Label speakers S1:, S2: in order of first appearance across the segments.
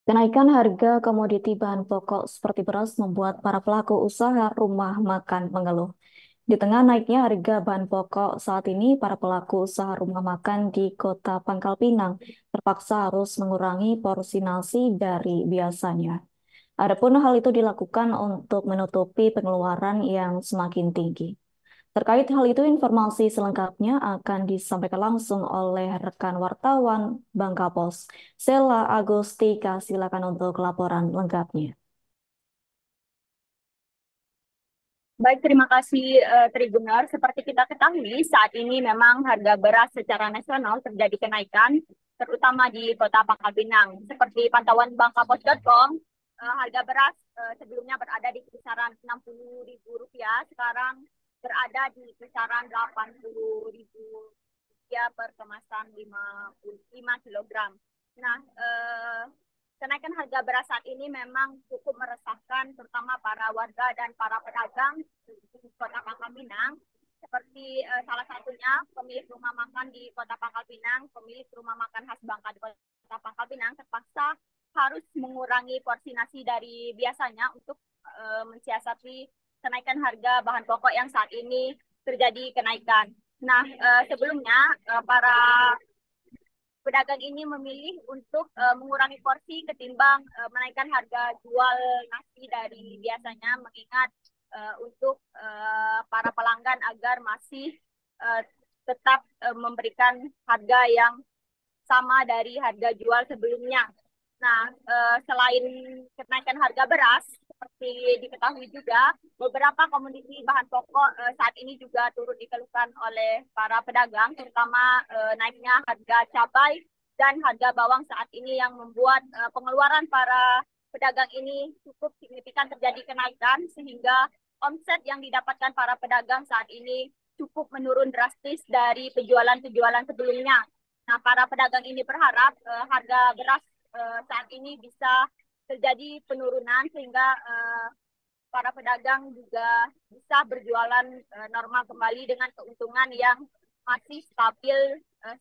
S1: Kenaikan harga komoditi bahan pokok seperti beras membuat para pelaku usaha rumah makan mengeluh. Di tengah naiknya harga bahan pokok saat ini, para pelaku usaha rumah makan di Kota Pangkal Pinang terpaksa harus mengurangi porsi nasi dari biasanya. Adapun hal itu dilakukan untuk menutupi pengeluaran yang semakin tinggi. Terkait hal itu, informasi selengkapnya akan disampaikan langsung oleh rekan wartawan Bangka Pos, Sela Agustika. Silakan untuk laporan lengkapnya.
S2: Baik, terima kasih Tribunner. Seperti kita ketahui, saat ini memang harga beras secara nasional terjadi kenaikan, terutama di Kota Pangkal Pinang. Seperti pantauan bangkapos.com, harga beras sebelumnya berada di kisaran Rp60.000, sekarang berada di kisaran Rp80.000 per kemasan 5 kilogram. Nah, kenaikan harga beras saat ini memang cukup meresahkan, terutama para warga dan para pedagang di Kota Pangkal Pinang. Seperti salah satunya pemilik rumah makan di Kota Pangkal Pinang, pemilik rumah makan khas Bangka di Kota Pangkal Pinang terpaksa harus mengurangi porsi nasi dari biasanya untuk mensiasati kenaikan harga bahan pokok yang saat ini terjadi kenaikan. Nah, sebelumnya para pedagang ini memilih untuk mengurangi porsi ketimbang menaikkan harga jual nasi dari biasanya, mengingat untuk para pelanggan agar masih uh, tetap memberikan harga yang sama dari harga jual sebelumnya. Nah, selain kenaikan harga beras, seperti diketahui juga, beberapa komoditi bahan pokok saat ini juga turut dikeluhkan oleh para pedagang, terutama naiknya harga cabai dan harga bawang saat ini yang membuat pengeluaran para pedagang ini cukup signifikan terjadi kenaikan, sehingga omset yang didapatkan para pedagang saat ini cukup menurun drastis dari penjualan-penjualan sebelumnya. Nah, para pedagang ini berharap harga beras saat ini bisa terjadi penurunan sehingga para pedagang juga bisa berjualan normal kembali dengan keuntungan yang masih stabil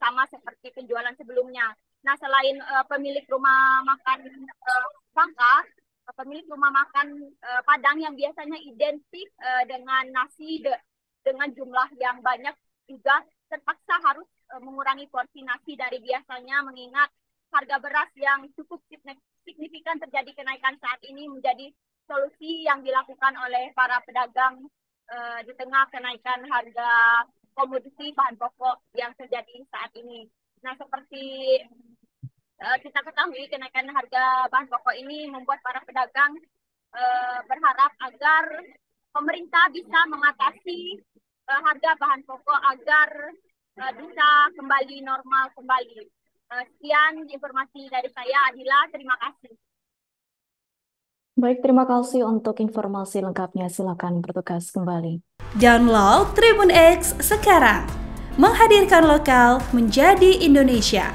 S2: sama seperti penjualan sebelumnya. Nah, selain pemilik rumah makan Bangka, pemilik rumah makan Padang yang biasanya identik dengan nasi dengan jumlah yang banyak juga terpaksa harus mengurangi porsi nasi dari biasanya, mengingat harga beras yang cukup signifikan terjadi kenaikan saat ini menjadi solusi yang dilakukan oleh para pedagang di tengah kenaikan harga komoditi bahan pokok yang terjadi saat ini. Nah, seperti kita ketahui, kenaikan harga bahan pokok ini membuat para pedagang berharap agar pemerintah bisa mengatasi harga bahan pokok agar bisa kembali normal kembali. Sekian informasi dari saya, Adila. Terima kasih.
S1: Baik, terima kasih untuk informasi lengkapnya. Silakan bertugas kembali.
S3: Download Tribun X sekarang, menghadirkan lokal menjadi Indonesia.